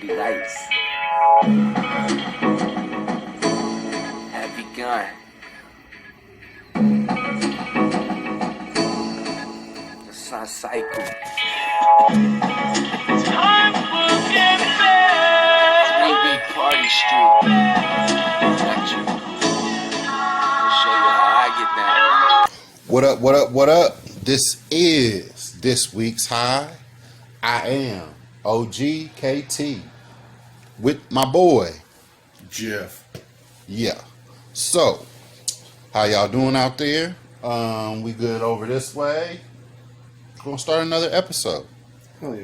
lights have begun. The sun cycle. Time for getting back. 3D Party Street. Got you. I'll show you how I get down. What up, what up, what up? This is this week's high. I am OGKT with my boy Jeff. Yeah. So, how y'all doing out there? We good over this way. Gonna start another episode. Hell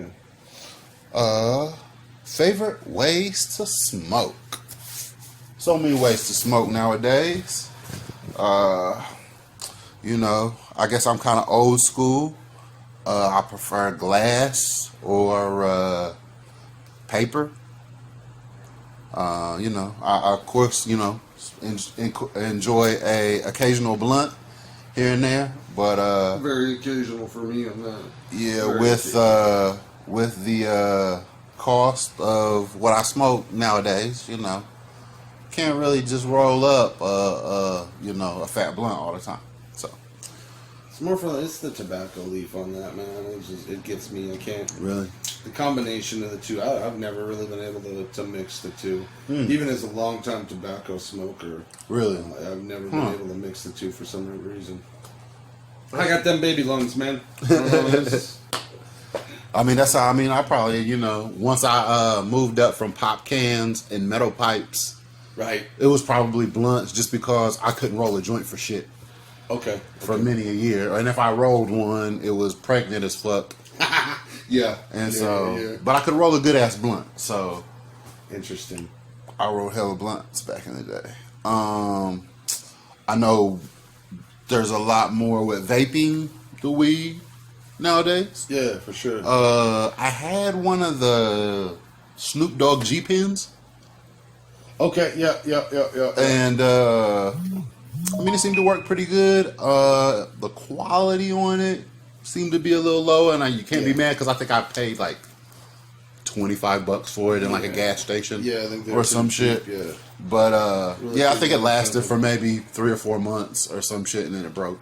yeah. Favorite ways to smoke. So many ways to smoke nowadays. You know, I guess I'm kind of old school. I prefer glass or paper. You know, I of course, you know, enjoy a occasional blunt here and there, but Very occasional for me on that. yeah, Very with the cost of what I smoke nowadays, you know, can't really just roll up you know, a fat blunt all the time. So It's more for it's the tobacco leaf on that, man. It gets me. I can't. really, The combination of the two, I've never really been able to mix the two. Even as a long-time tobacco smoker, really, I've never been able to mix the two for some reason. I got them baby lungs, man. I don't know, it's- I mean, that's how, I mean, I probably, you know, once I moved up from pop cans and metal pipes, right. it was probably blunts just because I couldn't roll a joint for shit Okay. for many a year. And if I rolled one, it was pregnant as fuck. Yeah. And Yeah, so, yeah. but I could roll a good ass blunt. So Interesting. I rolled hella blunts back in the day. I know there's a lot more with vaping the weed nowadays. Yeah, for sure. I had one of the Snoop Dogg G pens. Okay. Yeah. And I mean, it seemed to work pretty good. The quality on it seemed to be a little low, and you can't be mad because I think I paid like $25 for it in like a gas station, Yeah, I think they're or some pretty shit. cheap, yeah. But Really yeah, I cheap think it on lasted sample. for maybe 3 or 4 months or some shit, and then it broke.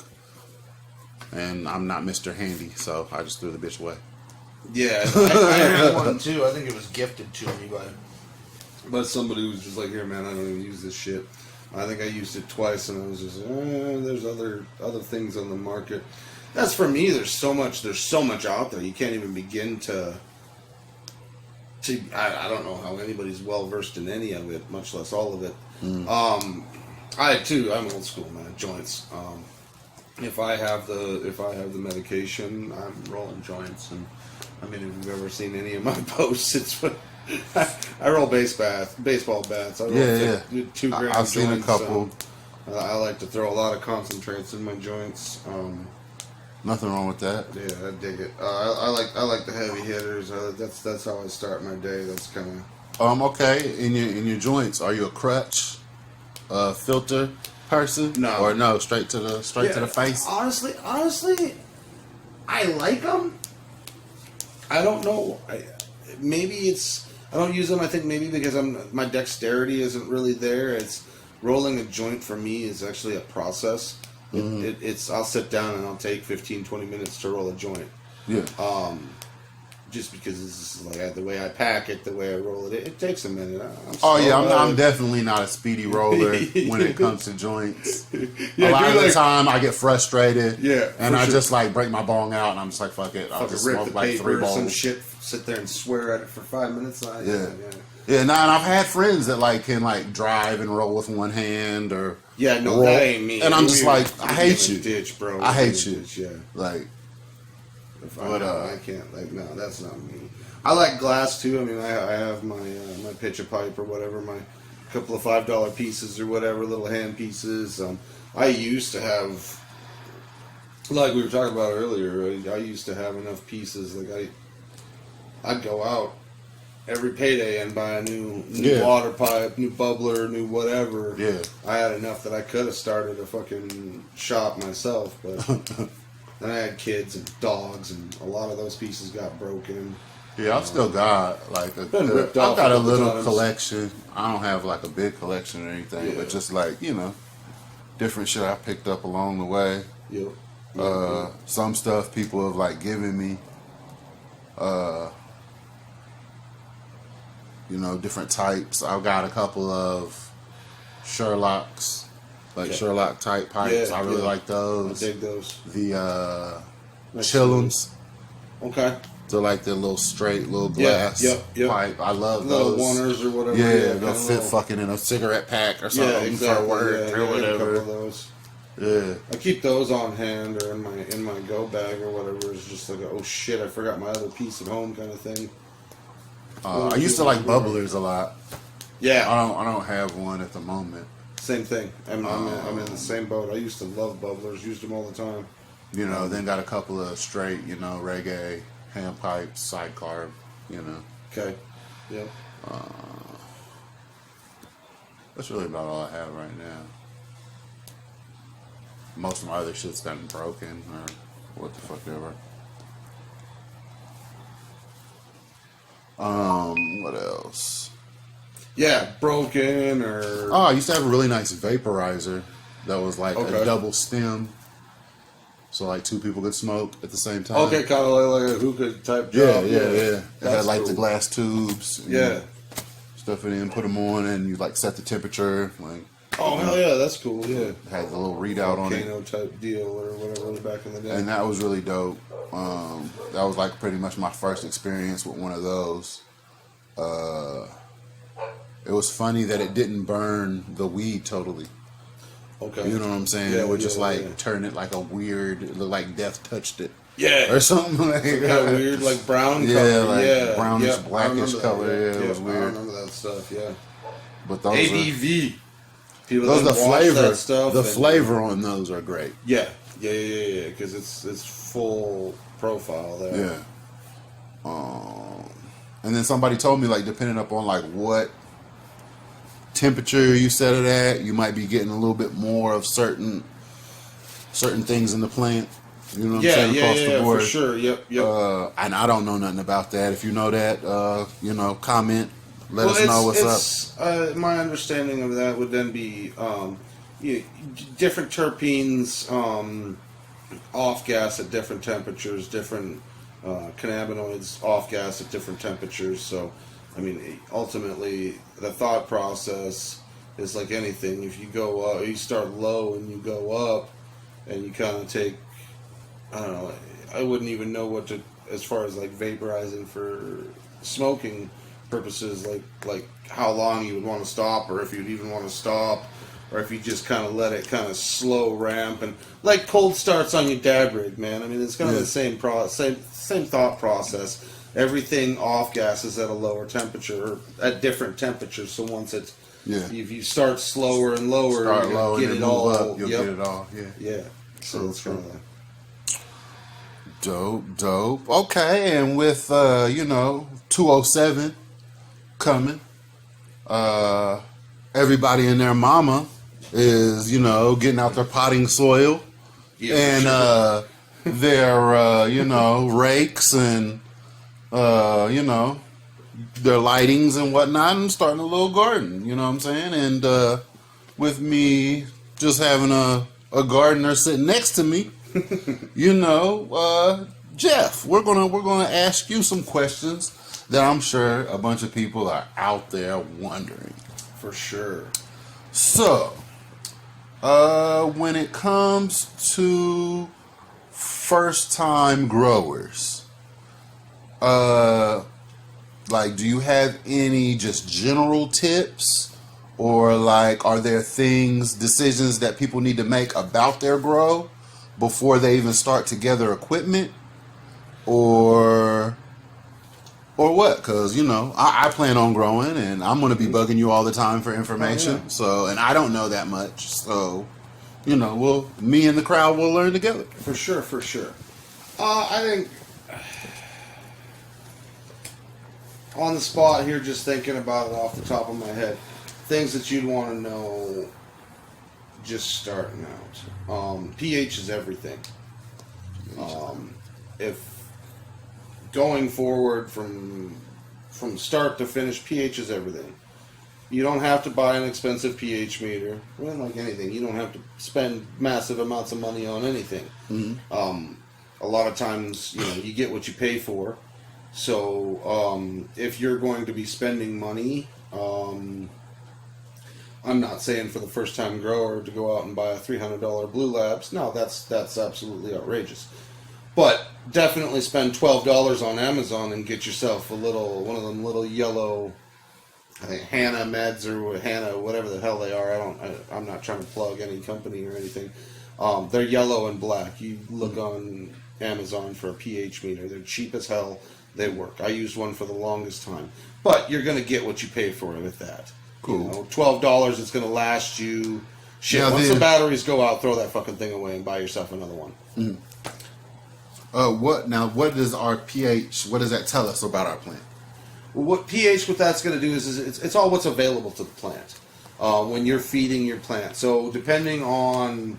And I'm not Mr. Handy, so I just threw the bitch away. Yeah, I had one too. I think it was gifted to me but somebody who was just like, "Here, man, I don't even use this shit." I think I used it twice, and I was just, "There's other things on the market." That's for me. There's so much out there. You can't even begin to. I don't know how anybody's well versed in any of it, much less all of it. I'm old school, man. Joints. If I have the medication, I'm rolling joints, and I mean, if you've ever seen any of my posts, it's I roll baseball bats. I roll Yeah. 2 gram I've seen a joints, couple. I like to throw a lot of concentrates in my joints. Nothing wrong with that. Yeah, I dig it. I like the heavy hitters. That's how I start my day. That's kind of Okay. In your joints, are you a crutch, filter person? No. Or no, straight to the face. Honestly, I like them. I don't know. Maybe it's I don't use them. I think maybe because my dexterity isn't really there. It's rolling a joint for me is actually a process. It's I'll sit down and I'll take 15, 20 minutes to roll a joint. Yeah. Just because this is like the way I pack it, the way I roll it, it takes a minute. I'm definitely not a speedy roller when it comes to joints. Yeah, a lot of dude, the like- time I get frustrated. Yeah, and for I sure. just like break my bong out and I'm just like, fuck it. I'll Fucking just rip smoke the like 3 paper or some bowls. shit. Sit there and swear at it for 5 minutes. Yeah. Yeah, nah, and I've had friends that like can like drive and roll with one hand or Yeah, no, roll. that ain't me. And I'm just We- like, we I hate live in you. a ditch, bro. I We live hate in a you. ditch, yeah. Like, If But, I can't, like, no, that's not me. I like glass too. I mean, I have my my pitch a pipe or whatever, my couple of $5 pieces or whatever, little hand pieces. I used to have, like we were talking about earlier, I used to have enough pieces. Like I'd go out every payday and buy a new Yeah. water pipe, new bubbler, new whatever. Yeah. I had enough that I could have started a fucking shop myself, but then I had kids and dogs, and a lot of those pieces got broken. Yeah, I've still got like Been ripped I've off got a a couple little times. collection. I don't have like a big collection or anything, Yeah. but just like, different shit I picked up along the way. Yep. Some stuff people have like given me. Different types. I've got a couple of Sherlock's, like Okay. Sherlock type pipes. Yeah, I really yeah. like I those. dig those. The Nice Chillums. Okay. So like the little straight little Yeah, glass yep. pipe. I love Little those. oneers or whatever. Yeah, kinda they'll fit little- fucking in a cigarette pack or Yeah, something exactly. for work yeah, or yeah, I got a couple whatever. of those. Yeah. I keep those on hand or in my go bag or whatever. It's just like, oh shit, I forgot my other piece at home kind of thing. I used to like bubblers a lot. Yeah, I don't have one at the moment. same thing. I'm in the same boat. I used to love bubblers. Used them all the time. Then got a couple of straight, reggae hand pipes, sidecar, Okay. Yep. That's really about all I have right now. Most of my other shit's gotten broken or what the fuck ever. What else? Yeah, broken or Oh, I used to have a really nice vaporizer that was like Okay. a double stem. So like two people could smoke at the same time. okay, kind of like a hookah type Yeah, job. yeah. It had That's like the cool. glass tubes. and Yeah. Stuff it in, put them on, and you like set the temperature. Like Oh hell yeah, that's cool. Yeah. had the little readout on it. Volcano type deal or whatever it was back in the day. And that was really dope. That was like pretty much my first experience with one of those. It was funny that it didn't burn the weed totally. Okay. You know what I'm saying? Yeah, It would just yeah, like yeah. turn it like a weird, it looked like death touched it Yeah. or something like Kind of weird, like brown Yeah, color. like yeah, brownish, Yep, I blackish remember that, color. Yeah, it Yep, was I weird. remember that stuff. Yeah. But those are, ABV. People those that the wash flavor. that stuff. The and- flavor on those are great. Yeah. Because it's full profile there. Yeah. And then somebody told me like depending upon like what temperature you set it at, you might be getting a little bit more of certain things in the plant. You know what I'm saying? Across the board. for sure. Yep. And I don't know nothing about that. If you know that, comment. Let us know what's up. My understanding of that would then be different terpenes off gas at different temperatures, different cannabinoids off gas at different temperatures. So, I mean, ultimately, the thought process is like anything. If you go up, you start low and you go up, and you kind of take, I don't know, I wouldn't even know what to, as far as like vaporizing for smoking purposes, like how long you would want to stop, or if you'd even want to stop, or if you just kind of let it kind of slow ramp, and like cold starts on your dab rig, man. I mean, it's kind of the same same thought process. Everything off gases at a lower temperature, or at different temperatures. So once it's if you start slower and lower, Start you're low gonna and get then it move all. up. You'll Yep. get it all. Yeah. Yeah. So True, it's true. kind of Dope. Okay, and with 207 coming, everybody and their mama is getting out their potting soil and their rakes and their lightings and whatnot, and starting a little garden. You know what I'm saying? And with me just having a gardener sitting next to me. Jeff, we're gonna ask you some questions that I'm sure a bunch of people are out there wondering. for sure. So, when it comes to first-time growers, do you have any just general tips? Or like, are there decisions that people need to make about their grow before they even start to gather equipment? Or what? Because, I plan on growing and I'm going to be bugging you all the time for information. Oh, yeah. So, and I don't know that much. So, me and the crowd will learn together. For sure. I think on the spot here, just thinking about it off the top of my head, things that you'd want to know just starting out. pH is everything. If going forward from start to finish, pH is everything. You don't have to buy an expensive pH meter. Well, like anything, you don't have to spend massive amounts of money on anything. A lot of times, you get what you pay for. So if you're going to be spending money, I'm not saying for the first time grower to go out and buy a $300 Blue Labs. No, that's absolutely outrageous. But definitely spend $12 on Amazon and get yourself one of them little yellow, I think Hannah Meds or Hannah, whatever the hell they are. I'm not trying to plug any company or anything. They're yellow and black. You look on Amazon for a pH meter. They're cheap as hell. They work. I used one for the longest time. But you're going to get what you pay for with that. Cool. $12, it's going to last you. Shit, Now once then- the batteries go out, throw that fucking thing away and buy yourself another one. What does our pH? What does that tell us about our plant? Well, what pH what that's going to do is it's all what's available to the plant when you're feeding your plant. So depending on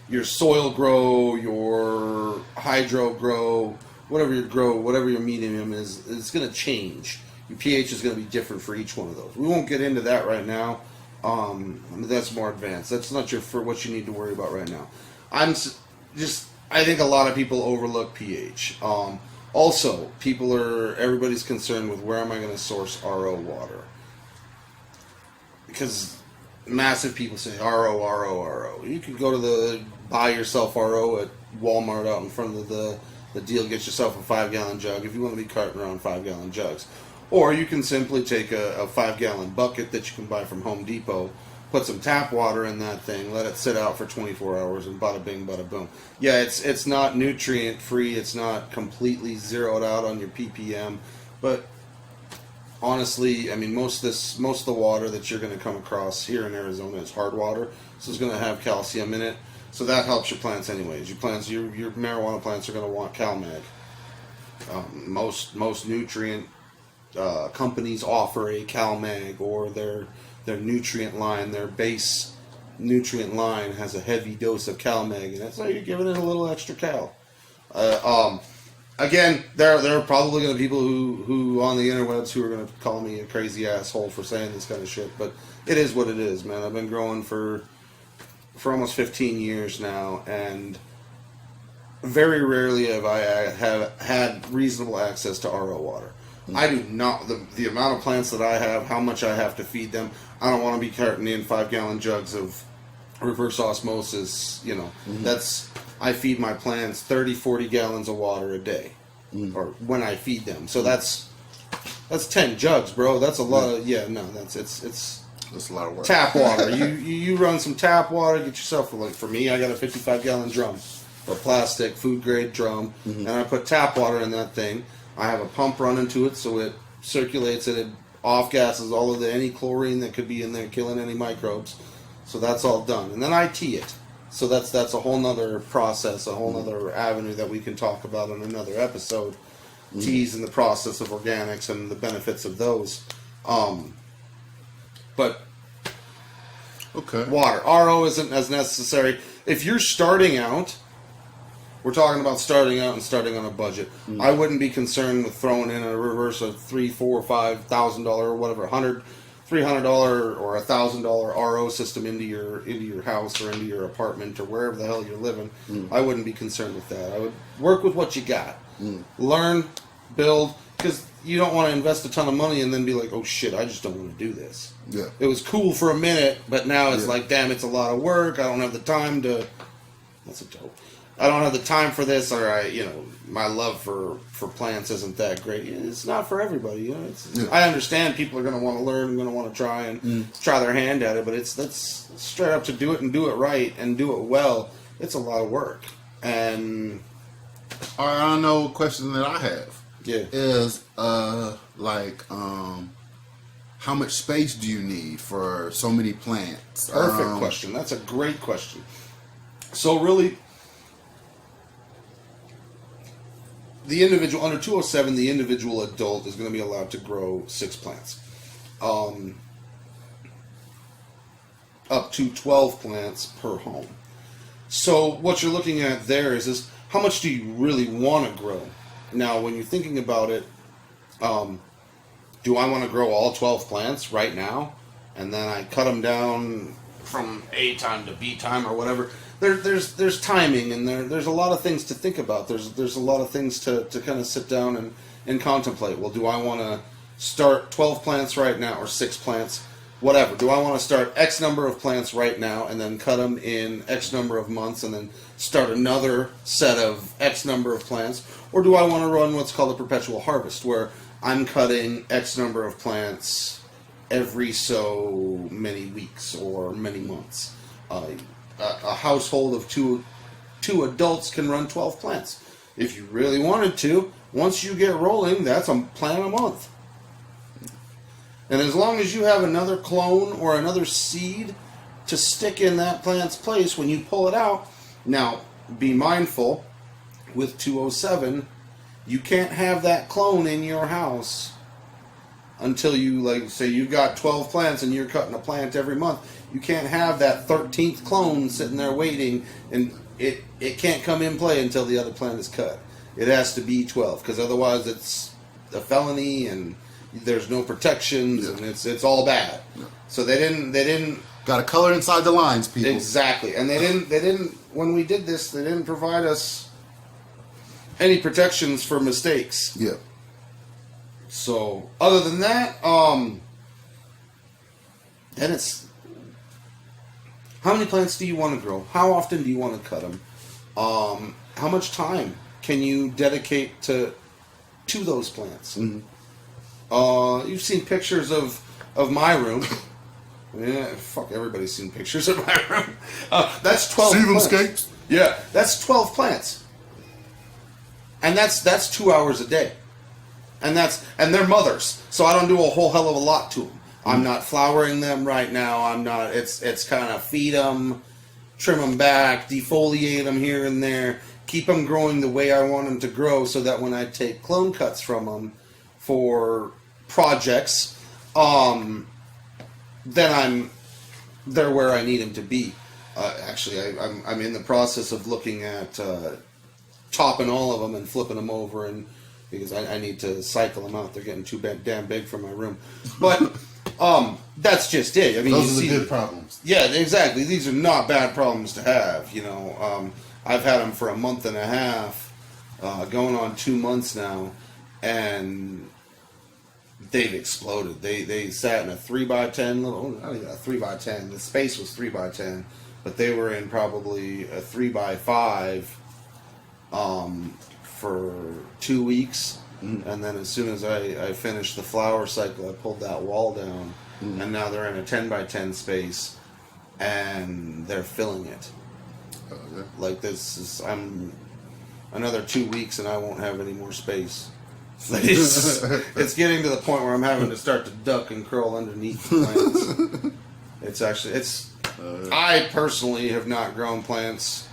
your soil grow, your hydro grow, whatever your medium is, it's going to change. Your pH is going to be different for each one of those. We won't get into that right now. That's more advanced. That's not what you need to worry about right now. I think a lot of people overlook pH. Also, everybody's concerned with where am I going to source RO water? Because massive people say RO, RO, RO. You can go to buy yourself RO at Walmart out in front of the deal, get yourself a 5-gallon jug if you want to be carting around 5-gallon jugs. Or you can simply take a 5-gallon bucket that you can buy from Home Depot, put some tap water in that thing, let it sit out for 24 hours, and bada bing, bada boom. Yeah, it's not nutrient free, it's not completely zeroed out on your ppm, but honestly, I mean, most of the water that you're going to come across here in Arizona is hard water, so it's going to have calcium in it. So that helps your plants anyways. Your marijuana plants are going to want CalMag. Most nutrient companies offer a CalMag, or their nutrient line, their base nutrient line has a heavy dose of CalMag, and that's how you're giving it a little extra cal. Again, there are probably going to be people who on the interwebs who are going to call me a crazy asshole for saying this kind of shit, but it is what it is, man. I've been growing for almost 15 years now, and very rarely have I had reasonable access to RO water. I do not, the amount of plants that I have, how much I have to feed them, I don't want to be carting in 5-gallon jugs of reverse osmosis, I feed my plants 30, 40 gallons of water a day, or when I feed them. So that's 10 jugs, bro. That's a lot of, That's a lot of work. tap water. you run some tap water, get yourself, for me, I got a 55-gallon drum, a plastic food grade drum, and I put tap water in that thing. I have a pump running to it, so it circulates it off gases all of any chlorine that could be in there, killing any microbes. So that's all done, and then I tea it. So that's a whole nother process, a whole nother avenue that we can talk about in another episode. Teas and the process of organics and the benefits of those. But Okay. water, RO isn't as necessary if you're starting out. We're talking about starting out and starting on a budget. I wouldn't be concerned with throwing in a reverse of $3,000, $4,000, $5,000 or whatever, $300 or $1,000 RO system into your house or into your apartment or wherever the hell you're living. I wouldn't be concerned with that. I would work with what you got. Learn, build, because you don't want to invest a ton of money and then be like, oh shit, I just don't want to do this. Yeah. It was cool for a minute, but now it's like, damn, it's a lot of work. I don't have the time to. That's a joke. I don't have the time for this, or my love for plants isn't that great. It's not for everybody. I understand people are going to want to learn, going to want to try and try their hand at it, but that's straight up to do it and do it right and do it well. It's a lot of work. And I don't know. Question that I have is how much space do you need for so many plants? Perfect question. That's a great question. So really, the individual under 207, the individual adult is going to be allowed to grow 6 plants, up to 12 plants per home. So what you're looking at there is how much do you really want to grow? Now, when you're thinking about it, do I want to grow all 12 plants right now, and then I cut them down from A time to B time or whatever? There's timing, and there's a lot of things to think about. There's a lot of things to kind of sit down and contemplate. Well, do I want to start 12 plants right now, or 6 plants, whatever? Do I want to start X number of plants right now and then cut them in X number of months and then start another set of X number of plants? Or do I want to run what's called a perpetual harvest, where I'm cutting X number of plants every so many weeks or many months? A household of two adults can run 12 plants. If you really wanted to, once you get rolling, that's a plant a month. And as long as you have another clone or another seed to stick in that plant's place when you pull it out, now be mindful, with 207, you can't have that clone in your house until you, like, say you've got 12 plants and you're cutting a plant every month. You can't have that 13th clone sitting there waiting, and it can't come in play until the other plant is cut. It has to be 12, because otherwise it's a felony and there's no protections, and it's all bad. Yeah. So they didn't got to color inside the lines, people. Exactly. And they didn't when we did this, they didn't provide us any protections for mistakes. Yeah. So other than that, then it's, how many plants do you want to grow? How often do you want to cut them? How much time can you dedicate to those plants? Mm-hmm. You've seen pictures of my room. Yeah, fuck, everybody's seen pictures of my room. That's 12 plants. Scapes? Yeah, that's 12 plants. And that's 2 hours a day. And they're mothers, so I don't do a whole hell of a lot to them. I'm not flowering them right now. I'm not. It's kind of feed them, trim them back, defoliate them here and there, keep them growing the way I want them to grow, so that when I take clone cuts from them for projects, then they're where I need them to be. Actually, I'm in the process of looking at topping all of them and flipping them over, and because I need to cycle them out. They're getting too damn big for my room. But that's just it. I mean, those are the good problems. Yeah, exactly. These are not bad problems to have. You know, I've had them for a month and a half, going on 2 months now, and they've exploded. They sat in a 3x10 little, not even a 3x10. The space was 3x10, but they were in probably a 3x5 for 2 weeks. Mm-hmm. And then as soon as I finished the flower cycle, I pulled that wall down, mm-hmm. and now they're in a 10x10 space, and they're filling it. Okay. Like this is, I'm another 2 weeks and I won't have any more space. It's getting to the point where I'm having to start to duck and curl underneath the plants. I personally have not grown plants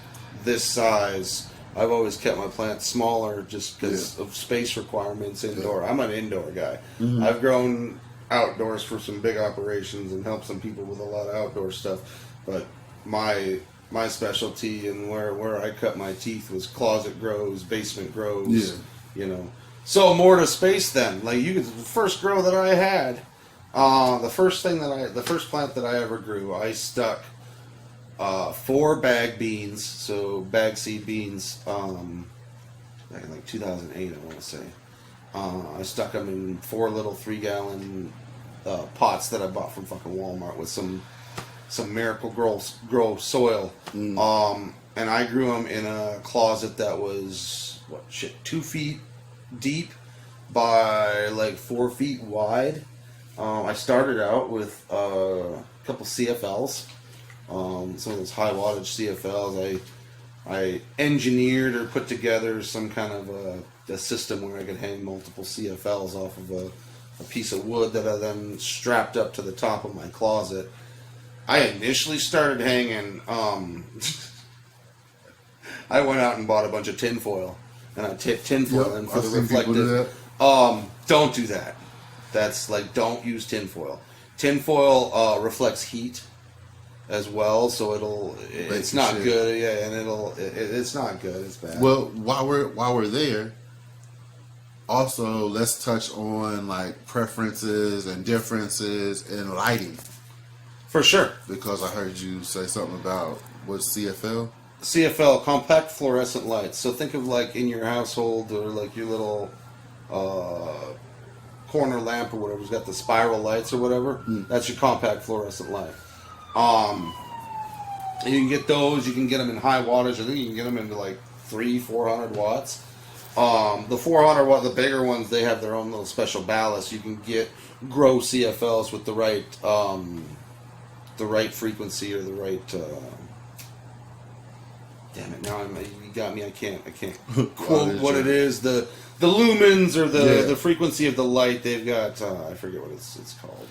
this size. I've always kept my plants smaller just because of space requirements indoor. I'm an indoor guy. Mm-hmm. I've grown outdoors for some big operations and helped some people with a lot of outdoor stuff. But my specialty and where I cut my teeth was closet grows, basement grows, you know. So more to space then. Like the first grow that I had, the first plant that I ever grew, I stuck 4 bag beans, so bag seed beans, back in like 2008, I want to say. I stuck them in 4 little 3-gallon pots that I bought from fucking Walmart with some Miracle Grow soil. Mm. And I grew them in a closet that was 2 feet deep by like 4 feet wide. I started out with a couple CFLs, some of those high wattage CFLs. I engineered or put together some kind of a system where I could hang multiple CFLs off of a piece of wood that I then strapped up to the top of my closet. I initially started hanging, I went out and bought a bunch of tinfoil, and I tipped tinfoil in for the reflective. Don't do that. That's like, don't use tinfoil. Tinfoil reflects heat as well, so it's not good. Yeah, and it's not good. It's bad. Well, while we're there, Also, let's touch on like preferences and differences in lighting, For sure. because I heard you say something about what's CFL. CFL, compact fluorescent lights. So think of like in your household or like your little corner lamp or whatever's got the spiral lights or whatever. That's your compact fluorescent light. You can get those. You can get them in high wattage. I think you can get them into like 400 watts. The 400 watt, the bigger ones, they have their own little special ballast. You can get grow CFLs with the right frequency or the right. Damn it! Now you got me. I can't quote what it is. The lumens or the frequency of the light. They've got I forget what it's called.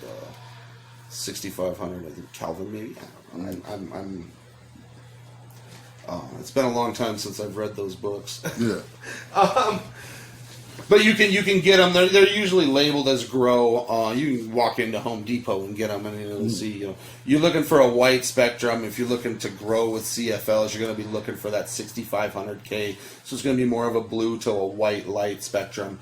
6500, I think Kelvin maybe. I don't know. I'm it's been a long time since I've read those books. Yeah. But you can get them. They're usually labeled as grow. You can walk into Home Depot and get them, and it'll see. You're looking for a white spectrum. If you're looking to grow with CFLs, you're going to be looking for that 6500K. So it's going to be more of a blue to a white light spectrum.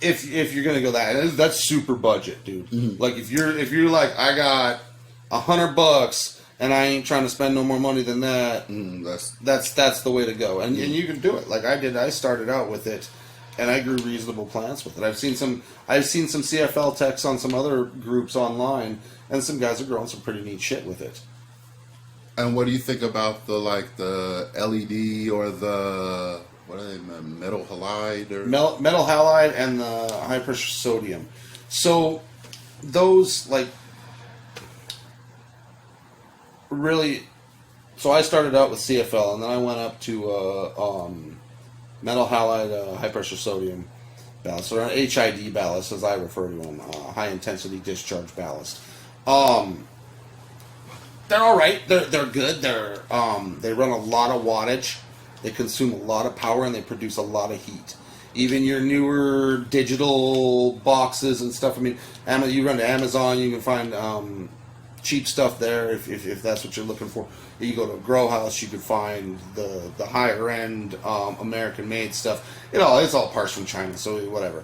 If you're going to go that's super budget, dude. Mm-hmm. Like if you're like, I got $100 and I ain't trying to spend no more money than that. That's the way to go, and you can do it. Like I did. I started out with it, and I grew reasonable plants with it. I've seen some CFL techs on some other groups online, and some guys are growing some pretty neat shit with it. And what do you think about the LED or the what are they, metal halide or metal halide and the high pressure sodium? So those really, so I started out with CFL, and then I went up to metal halide, high pressure sodium ballast, or HID ballast, as I refer to them, high intensity discharge ballast. They're all right. They're good. They run a lot of wattage. They consume a lot of power, and they produce a lot of heat. Even your newer digital boxes and stuff. I mean, you run to Amazon, you can find cheap stuff there if that's what you're looking for. You go to a grow house, you could find the higher end American made stuff. It's all parts from China, so whatever.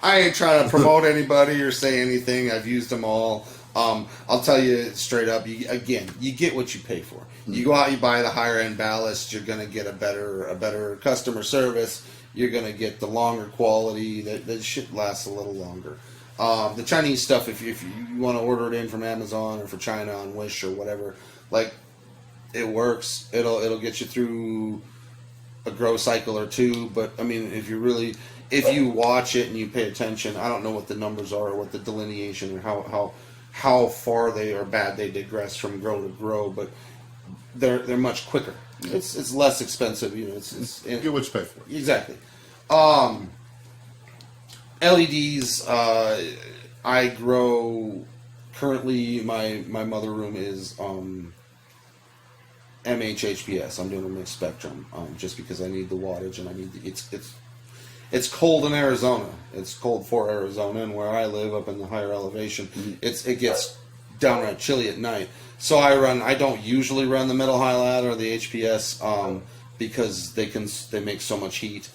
I ain't trying to promote anybody or say anything. I've used them all. I'll tell you straight up. You get what you pay for. You go out, you buy the higher end ballast. You're gonna get a better customer service. You're gonna get the longer quality. That shit lasts a little longer. The Chinese stuff, if you want to order it in from Amazon or for China on Wish or whatever, it works. It'll get you through a grow cycle or two. But I mean, if you watch it and you pay attention, I don't know what the numbers are or what the delineation or how far they are bad they digress from grow to grow, but they're much quicker. Yeah. It's less expensive. You get what you pay for. Exactly. LEDs, I grow currently. My mother room is MHHPS. I'm doing a mixed spectrum, just because I need the wattage and I need it's cold in Arizona. It's cold for Arizona, and where I live up in the higher elevation, it gets downright chilly at night. So I don't usually run the metal halide or the HPS because they make so much heat.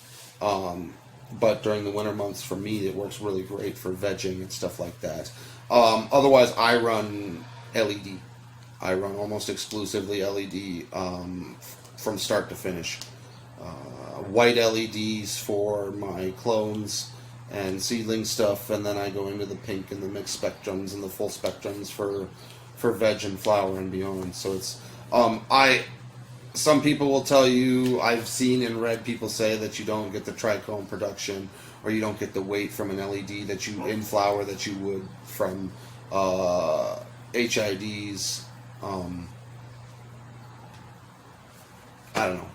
But during the winter months, for me, it works really great for vegging and stuff like that. Otherwise, I run LED. I run almost exclusively LED from start to finish. White LEDs for my clones and seedling stuff, and then I go into the pink and the mixed spectrums and the full spectrums for veg and flower and beyond. So it's some people will tell you, I've seen and read people say that you don't get the trichome production or you don't get the weight from an LED that you in flower that you would from HIDs. I don't know.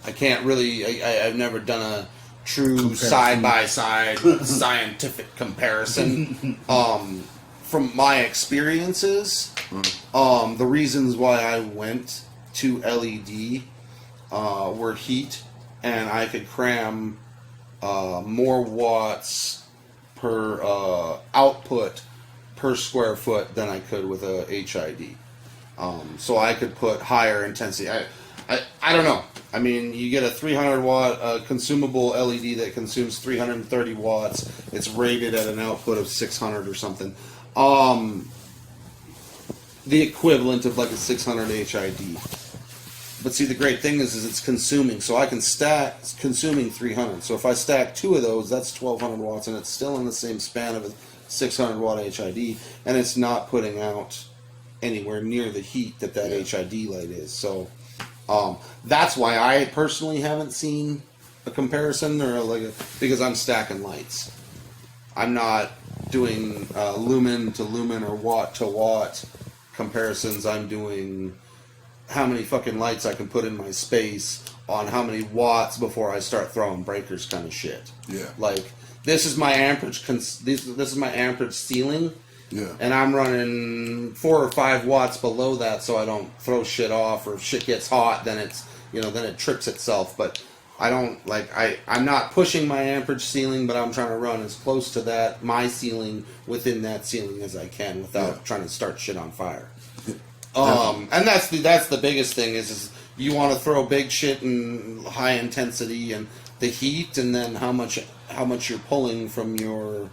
I can't really. I've never done a true side-by-side scientific comparison. From my experiences, the reasons why I went to LED were heat, and I could cram more watts per output per square foot than I could with a HID. So I could put higher intensity. I don't know. I mean, you get a 300 watt consumable LED that consumes 330 watts. It's rated at an output of 600 or something. The equivalent of like a 600 HID. But see, the great thing is it's consuming. So I can stack, it's consuming 300. So if I stack 2 of those, that's 1200 watts, and it's still in the same span of a 600 watt HID, and it's not putting out anywhere near the heat that HID light is. So that's why I personally haven't seen a comparison because I'm stacking lights. I'm not doing lumen to lumen or watt to watt comparisons. I'm doing how many fucking lights I can put in my space on how many watts before I start throwing breakers kind of shit. Yeah. Like, this is my amperage this is my amperage ceiling. Yeah. And I'm running 4 or 5 watts below that so I don't throw shit off, or if shit gets hot then it's then it trips itself. But I don't I'm not pushing my amperage ceiling, but I'm trying to run as close to that my ceiling within that ceiling as I can without trying to start shit on fire. And that's the biggest thing is you want to throw big shit and high intensity and the heat, and then how much you're pulling from your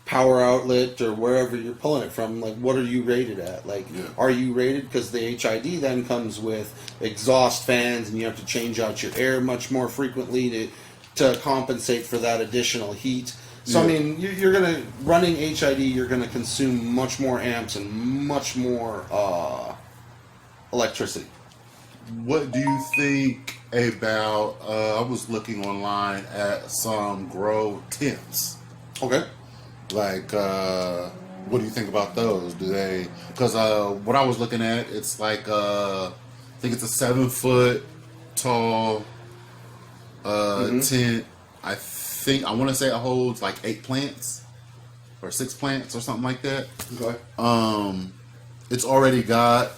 power outlet or wherever you're pulling it from. Like, what are you rated at? Like, are you rated, because the HID then comes with exhaust fans, and you have to change out your air much more frequently to compensate for that additional heat. So I mean, you're gonna running HID. You're gonna consume much more amps and much more electricity. What do you think about? I was looking online at some grow tents. Okay. Like, what do you think about those? Do they? Because what I was looking at, it's like I think it's a 7-foot tall tent. I want to say it holds like 8 plants or 6 plants or something like that. Okay. It's already got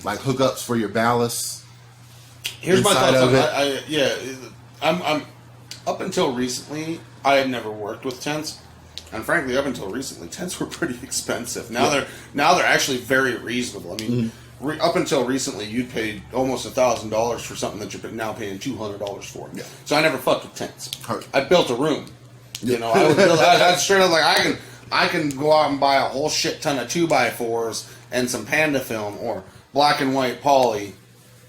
like hookups for your ballast. Here's my inside thoughts of on it. I'm up until recently, I had never worked with tents, and frankly, up until recently, tents were pretty expensive. Now they're actually very reasonable. I mean, up until recently, you'd pay almost $1,000 for something that you're now paying $200 for. Yeah. So I never fucked with tents. Hurt. I built a room. I would build. I straight up like I can go out and buy a whole shit ton of 2x4s and some Panda film or black and white poly.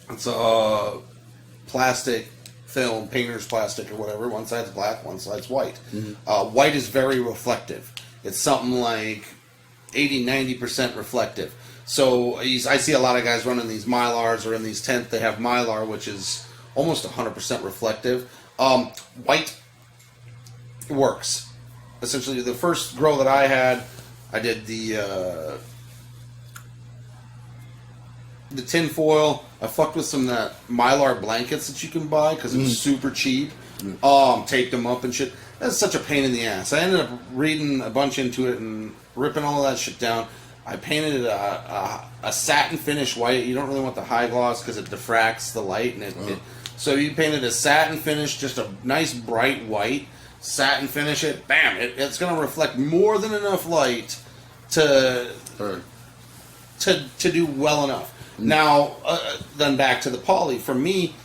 It's plastic film, painter's plastic or whatever. One side's black, one side's white. White is very reflective. It's something like 80-90% reflective. So I see a lot of guys running these Mylars, or in these tents they have Mylar, which is almost 100% reflective. White works. Essentially, the first grow that I had, I did the tin foil. I fucked with some of that Mylar blankets that you can buy because it was super cheap. Taped them up and shit. That's such a pain in the ass. I ended up reading a bunch into it and ripping all of that shit down. I painted it a satin finish white. You don't really want the high gloss because it diffracts the light, and so you painted a satin finish, just a nice bright white satin finish. It, bam! It's going to reflect more than enough light to do well enough. Now, then back to the poly. For me,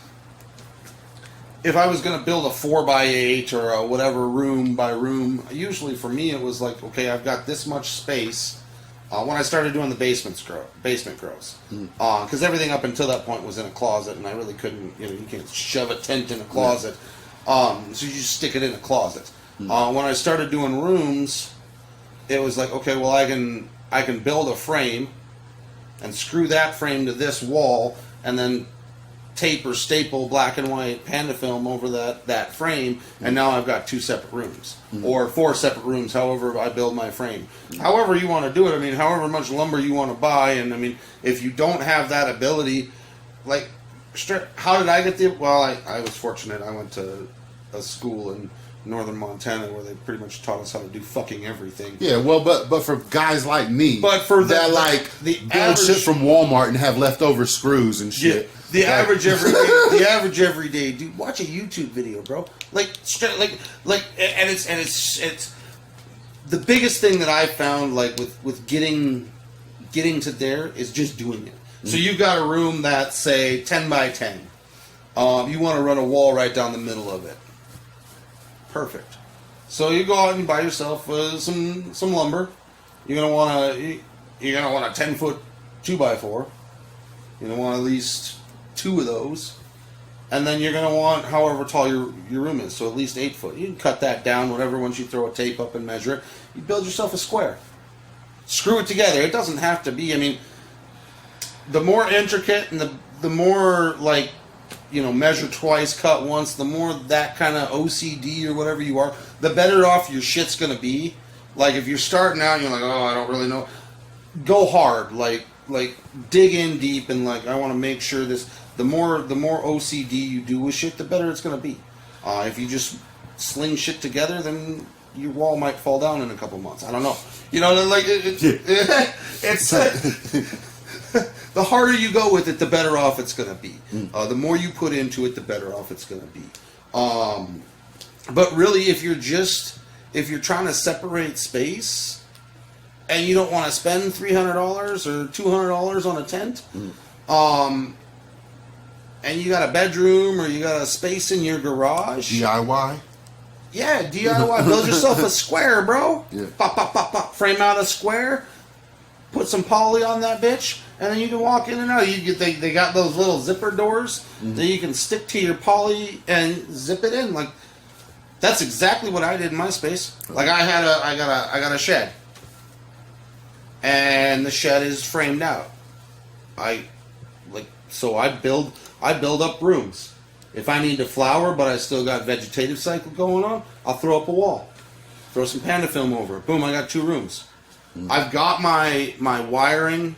if I was going to build a 4x8 or a whatever room by room, usually for me it was like, okay, I've got this much space. When I started doing the basement grows, because everything up until that point was in a closet, and I really couldn't, you can't shove a tent in a closet, so you just stick it in a closet. When I started doing rooms, it was like, okay, well I can build a frame and screw that frame to this wall, and then tape or staple black and white Panda film over that frame, and now I've got 2 separate rooms, or 4 separate rooms, however I build my frame. However you want to do it, I mean, however much lumber you want to buy, and I mean, if you don't have that ability, like, how did I get the, well, I was fortunate. I went to a school in northern Montana where they pretty much taught us how to do fucking everything. Yeah, well, but for guys like me, but for that the build average, shit from Walmart and have leftover screws and shit. Yeah, the average everyday dude, watch a YouTube video, bro. Like, and it's the biggest thing that I found, like with getting to there, is just doing it. So you've got a room that's, say, 10 by 10. You want to run a wall right down the middle of it. Perfect. So you go out and you buy yourself some lumber. You're gonna want a 10-foot 2x4. You're gonna want at least 2 of those, and then you're gonna want however tall your room is. So at least 8 foot. You can cut that down, whatever. Once you throw a tape up and measure it, you build yourself a square. Screw it together. It doesn't have to be. I mean, the more intricate and the more like, measure twice, cut once, the more that kind of OCD or whatever you are, the better off your shit's gonna be. Like if you're starting out and you're like, oh, I don't really know, go hard. Like dig in deep and like, I want to make sure this. The more OCD you do with shit, the better it's gonna be. If you just sling shit together, then your wall might fall down in a couple months. I don't know. Like it's. The harder you go with it, the better off it's going to be. The more you put into it, the better off it's going to be. But really, if you're trying to separate space, and you don't want to spend $300 or $200 on a tent, and you got a bedroom or you got a space in your garage, DIY. Yeah, DIY. Build yourself a square, bro. Yeah. Pop, pop, pop, pop. Frame out a square. Put some poly on that bitch, and then you can walk in and out. They got those little zipper doors that you can stick to your poly and zip it in. Like that's exactly what I did in my space. Like I got a shed, and the shed is framed out. I build up rooms. If I need to flower, but I still got vegetative cycle going on, I'll throw up a wall, throw some panda film over it. Boom! I got 2 rooms. I've got my wiring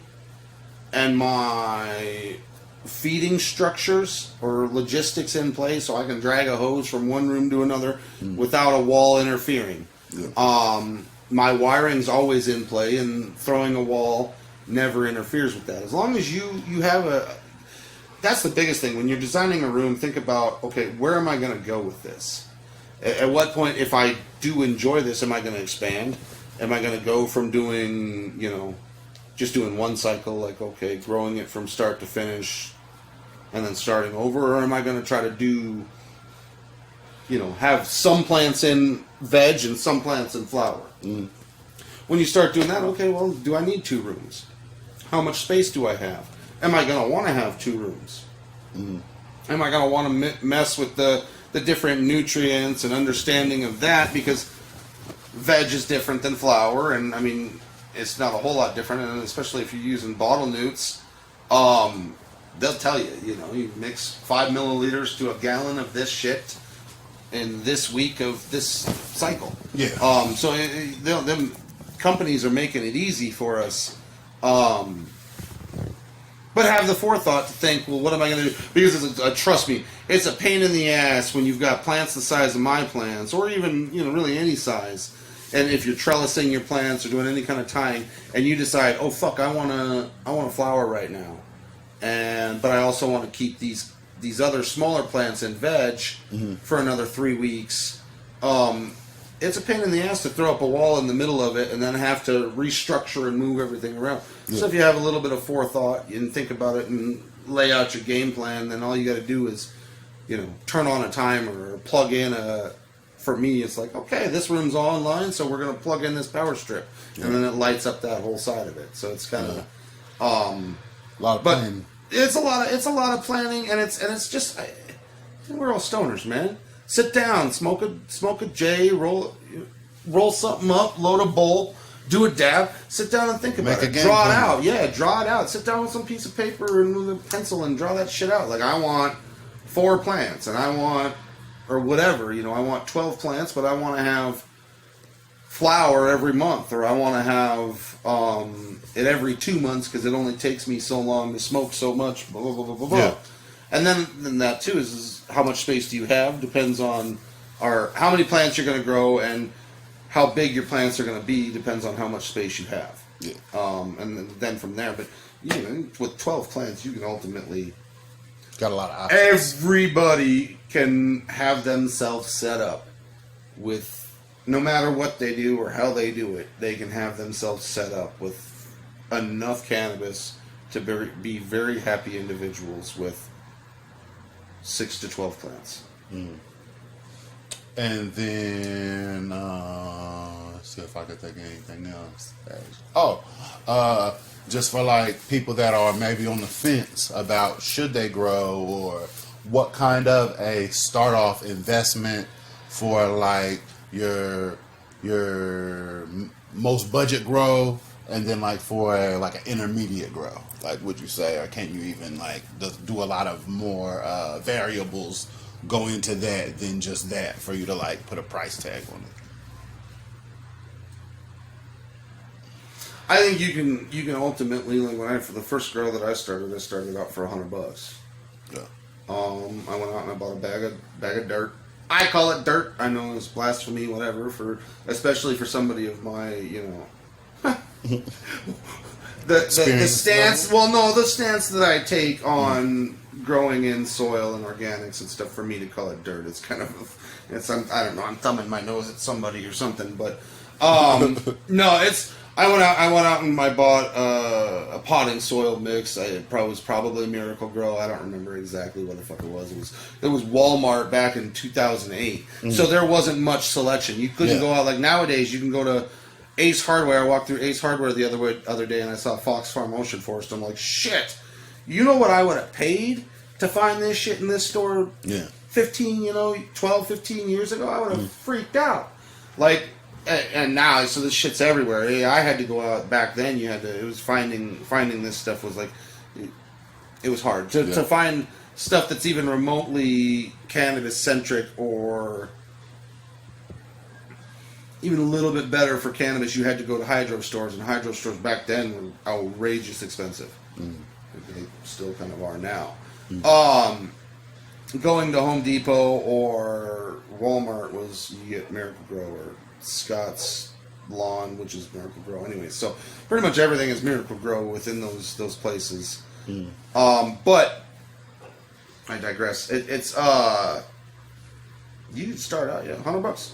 and my feeding structures or logistics in place, so I can drag a hose from one room to another without a wall interfering. Yeah. My wiring's always in play, and throwing a wall never interferes with that. As long as you have a... That's the biggest thing. When you're designing a room, think about, okay, where am I going to go with this? At what point, if I do enjoy this, am I going to expand? Am I going to go from doing, just doing one cycle, like, okay, growing it from start to finish, and then starting over? Or am I going to try to do, have some plants in veg and some plants in flower? When you start doing that, okay, well, do I need 2 rooms? How much space do I have? Am I going to want to have 2 rooms? Am I going to want to mess with the different nutrients and understanding of that? Because veg is different than flour, and I mean, it's not a whole lot different, and especially if you're using bottle newts, they'll tell you, you mix 5 milliliters to a gallon of this shit in this week of this cycle. Yeah. So them companies are making it easy for us, but have the forethought to think, well, what am I going to do? Because trust me, it's a pain in the ass when you've got plants the size of my plants, or even really any size. And if you're trellising your plants or doing any kind of tying, and you decide, oh fuck, I want to flower right now, but I also want to keep these other smaller plants in veg for another 3 weeks. It's a pain in the ass to throw up a wall in the middle of it and then have to restructure and move everything around. Yeah. So if you have a little bit of forethought and think about it and lay out your game plan, then all you got to do is, turn on a timer or plug in for me, it's like, okay, this room's online, so we're going to plug in this power strip. Yeah. And then it lights up that whole side of it. So it's kind of... a lot of planning. It's a lot of planning, and it's just... we're all stoners, man. Sit down, smoke a J, roll something up, load a bowl, do a dab, sit down and think about it. Draw it out. Yeah, draw it out. Sit down with some piece of paper and with a pencil and draw that shit out. Like, I want 4 plants, and I want... or whatever, I want 12 plants, but I want to have flower every month, or I want to have it every 2 months because it only takes me so long to smoke so much, blah, blah, blah, blah, blah. Yeah. And then that, too, is how much space do you have? Depends on how many plants you're going to grow, and how big your plants are going to be depends on how much space you have. Yeah. And then from there, but, with 12 plants, you can ultimately... Got a lot of options. Everybody can have themselves set up with, no matter what they do or how they do it, they can have themselves set up with enough cannabis to be very happy individuals with 6 to 12 plants. And then let's see if I could think of anything else. Oh, just for like people that are maybe on the fence about should they grow, or what kind of a start off investment for like your most budget grow, and then like for like an intermediate grow. Like, would you say, or can you even like do a lot of more variables go into that than just that for you to like put a price tag on it? I think you can ultimately, like for the first grow that I started out for $100. Yeah. I went out and I bought a bag of dirt. I call it dirt. I know it's blasphemy, whatever, especially for somebody of my, the stance. Well, no, the stance that I take on growing in soil and organics and stuff. For me to call it dirt, it's kind of, I don't know. I'm thumbing my nose at somebody or something, but no, it's. I went out and I bought a potting soil mix. It was probably Miracle Grow. I don't remember exactly what the fuck it was. It was Walmart back in 2008. So there wasn't much selection. You couldn't go out like nowadays. You can go to Ace Hardware. I walked through Ace Hardware the other day and I saw Fox Farm Ocean Forest. I'm like, shit. You know what I would have paid to find this shit in this store? Yeah. 12, 15 years ago, I would have freaked out. Like. And now, so this shit's everywhere. I had to go out back then. It was finding this stuff was like, it was hard to find stuff that's even remotely cannabis centric or even a little bit better for cannabis. You had to go to hydro stores, and hydro stores back then were outrageous expensive. They still kind of are now. Going to Home Depot or Walmart was you get Miracle Grow or Scott's Lawn, which is Miracle Grow anyway. So pretty much everything is Miracle Grow within those places. But I digress. It's you can start out $100.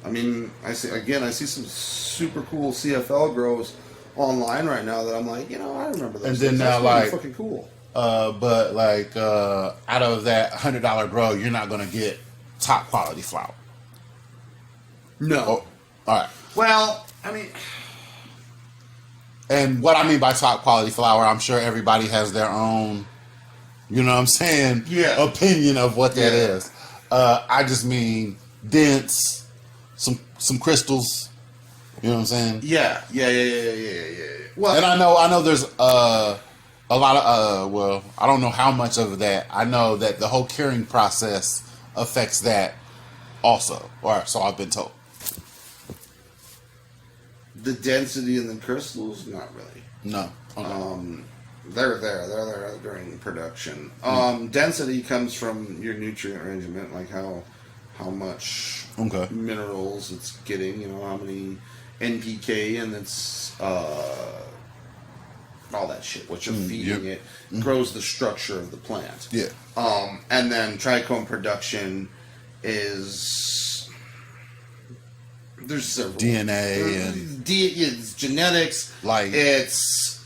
I mean, I see some super cool CFL grows online right now that I'm like, I remember those. And then things. now, That's like, really fucking cool. But like out of that $100 grow, you're not gonna get top quality flower. No. Oh, all right. Well, I mean, and what I mean by top quality flower, I'm sure everybody has their own, you know what I'm saying? Yeah. Opinion of what that is. I just mean dense, some crystals. You know what I'm saying? Yeah. Well, And I know there's a lot of well, I don't know how much of that. I know that the whole curing process affects that also, or so I've been told. the density in the crystals, not really. No. Okay. They're there during production. Density comes from your nutrient arrangement, like how much minerals it's getting, how many NPK, and it's all that shit. What you're feeding it grows the structure of the plant. Yeah. And then trichome production is there's several DNA and it's genetics, light. It's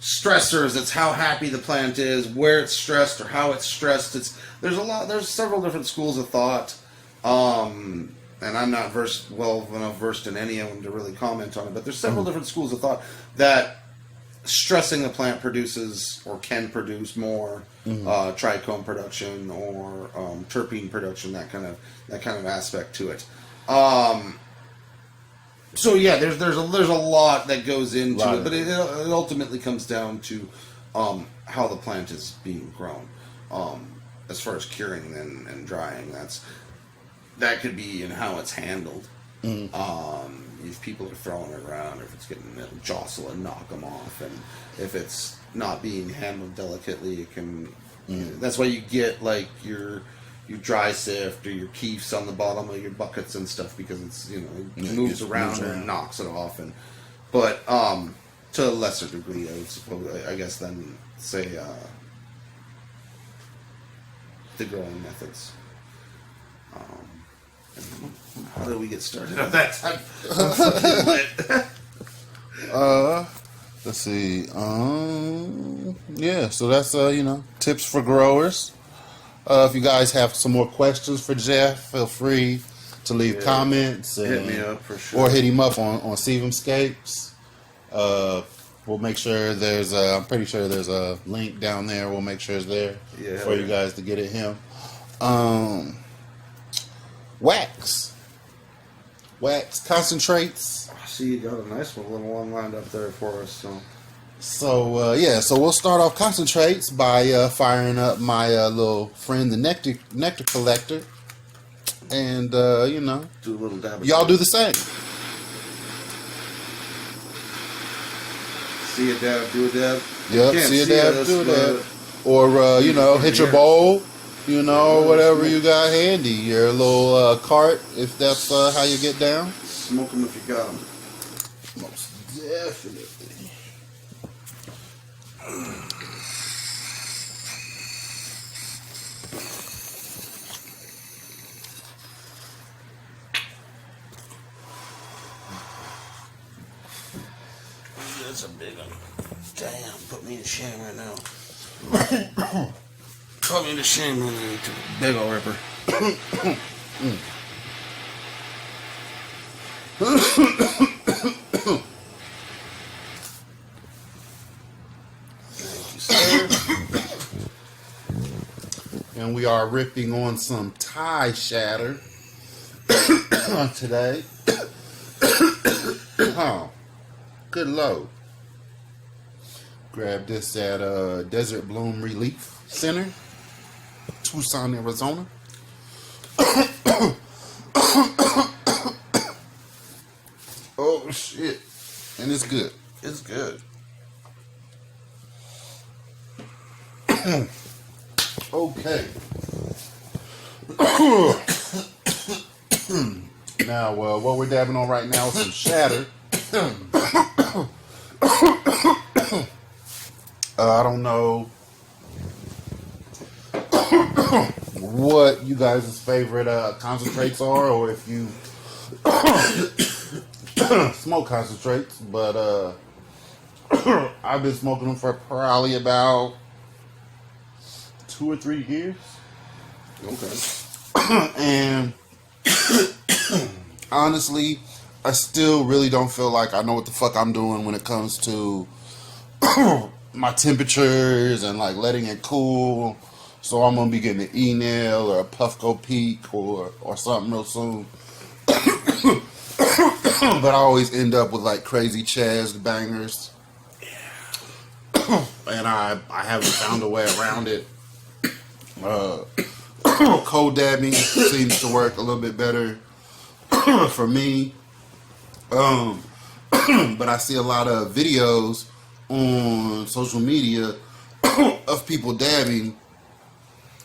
stressors. It's how happy the plant is, where it's stressed, or how it's stressed. There's several different schools of thought, and I'm not versed in any of them to really comment on it. But there's several different schools of thought that stressing the plant produces or can produce more trichome production or terpene production, that kind of aspect to it. So yeah, there's a lot that goes into it, but it ultimately comes down to how the plant is being grown. As far as curing and drying, that could be in how it's handled. If people are throwing it around, or if it's getting, it'll jostle and knock them off, and if it's not being handled delicately, it can. That's why you get like your dry sift or your keefs on the bottom of your buckets and stuff, because it's it moves around and knocks it off, but to a lesser degree, I guess than say the growing methods. How did we get started on that time? Let's see. Yeah, so that's tips for growers. If you guys have some more questions for Jeff, feel free to leave comments and, Hit me up for sure. or hit him up on Sevumscapes. We'll make sure I'm pretty sure there's a link down there. We'll make sure it's there for you guys to get at him. Wax concentrates. I see you got a nice little one lined up there for us. So we'll start off concentrates by firing up my little friend, the nectar collector, and Do a little dab. y'all do the same. See a dab, do a dab. Yep, Can't see a see dab, us, do a but dab, or hit your bowl, whatever you got handy, your little cart, if that's how you get down. Smoke them if you got them. Most definitely. That's a big one. Damn, put me to shame right now. Put me to shame right now. Big ol' ripper. Thank you, sir. And we are ripping on some Thai shatter today. Oh, good load. Grab this at Desert Bloom Relief Center, Tucson, Arizona. Oh shit. And it's good. It's good. Okay. Now, what we're dabbing on right now is some shatter. I don't know what you guys' favorite concentrates are, or if you smoke concentrates, but I've been smoking them for probably about 2 or 3 years. Okay. And honestly, I still really don't feel like I know what the fuck I'm doing when it comes to my temperatures and like letting it cool. So I'm gonna be getting an E-nail or a Puffco Peak or something real soon. But I always end up with like crazy chest bangers. And I haven't found a way around it. Cold dabbing seems to work a little bit better for me. But I see a lot of videos on social media of people dabbing,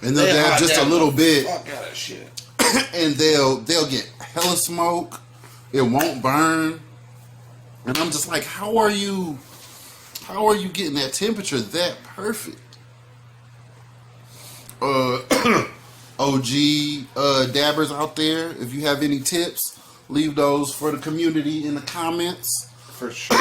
and they'll dab just a little bit, Fuck out of shit. and they'll get hella smoke. It won't burn, and I'm just like, how are you getting that temperature that perfect? OG dabbers out there, if you have any tips, leave those for the community in the comments. For sure.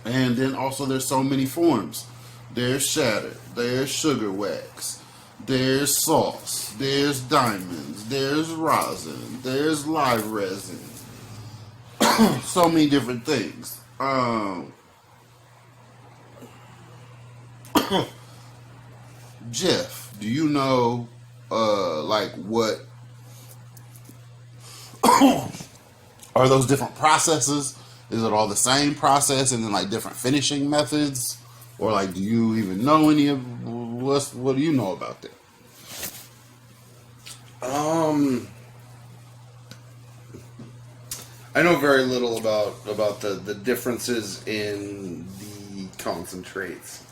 And then also there's so many forms. There's shatter, there's sugar wax, there's sauce, there's diamonds, there's rosin, there's live resin. So many different things. Jeff, do you know like what are those different processes? Is it all the same process and then like different finishing methods? Or like, do you even know any of what do you know about that? I know very little about the differences in the concentrates.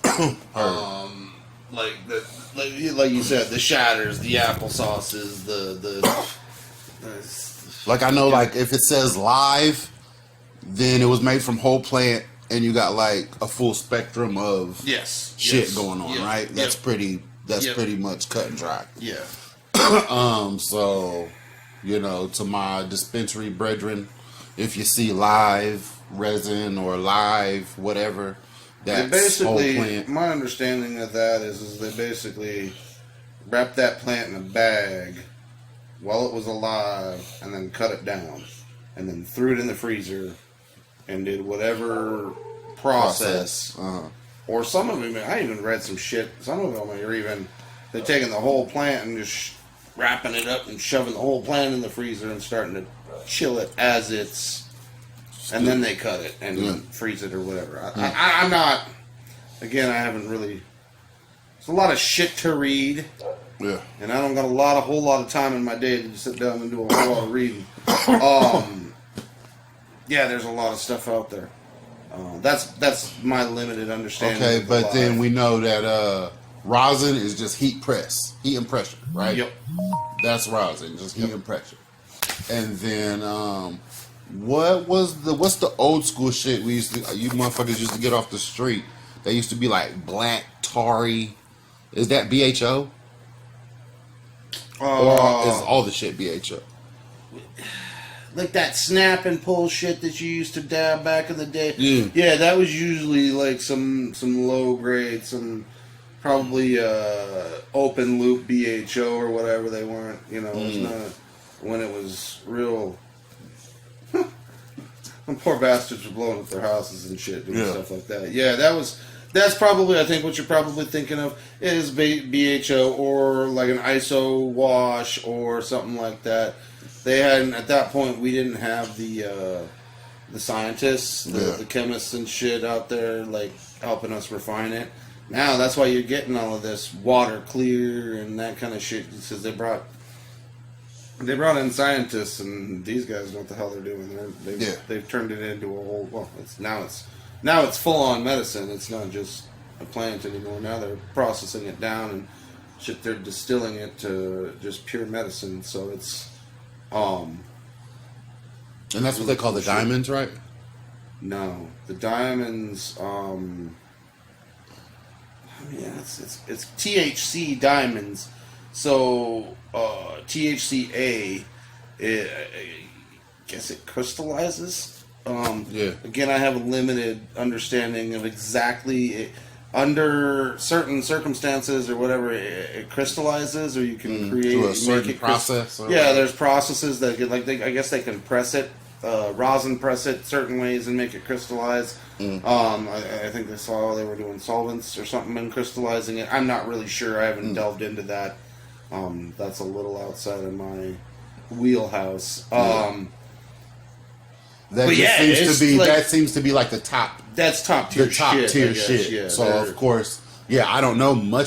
Like you said, the shatters, the applesauces, the Like I know like if it says live, then it was made from whole plant and you got like a full spectrum of shit going on, right? That's pretty much cut and dry. Yeah. So, to my dispensary brethren, if you see live, resin or live, whatever. They That's whole basically, plant. my understanding of that is they basically wrapped that plant in a bag while it was alive, and then cut it down, and then threw it in the freezer, and did whatever process. Uh-huh. Or some of them, I even read some shit. Some of them are even they're taking the whole plant and just wrapping it up and shoving the whole plant in the freezer and starting to chill it as it's, and then they cut it and freeze it or whatever. I'm not. Again, I haven't really. There's a lot of shit to read, Yeah. and I don't got a whole lot of time in my day to just sit down and do a whole lot of reading. Yeah, there's a lot of stuff out there. That's my limited understanding. Okay, of but life. then we know that rosin is just heat and pressure, right? Yep. That's rosin, just heat and pressure. And then what's the old school shit you motherfuckers used to get off the street? They used to be like black tarry. Is that BHO? Or is all the shit BHO? Like that snap and pull shit that you used to dab back in the day. Yeah. That was usually like some low grade, some probably open loop BHO or whatever they weren't. You know, it's not when it was real. When poor bastards were blowing up their houses and shit, doing stuff like that. Yeah, that's probably, I think what you're probably thinking of is BHO or like an ISO wash or something like that. They hadn't, at that point, we didn't have the scientists, the chemists and shit out there, like, helping us refine it. Now, that's why you're getting all of this water clear and that kind of shit, because they brought in scientists, and these guys know what the hell they're doing. They've turned it into a whole, well, now it's full-on medicine. It's not just a plant anymore. Now they're processing it down and shit, they're distilling it to just pure medicine, so it's... And that's what they call the diamonds, right? No, the diamonds. It's THC diamonds. So THCA, I guess it crystallizes. Again, I have a limited understanding of exactly. Under certain circumstances or whatever, it crystallizes, or you can create through a certain make it process. there's processes that get, like I guess they can press it, rosin press it certain ways and make it crystallize. I think they saw they were doing solvents or something and crystallizing it. I'm not really sure. I haven't delved into that. That's a little outside of my wheelhouse. That seems to be like the top. That's top tier The top shit. tier I guess. shit. Yeah, so of course, I don't know much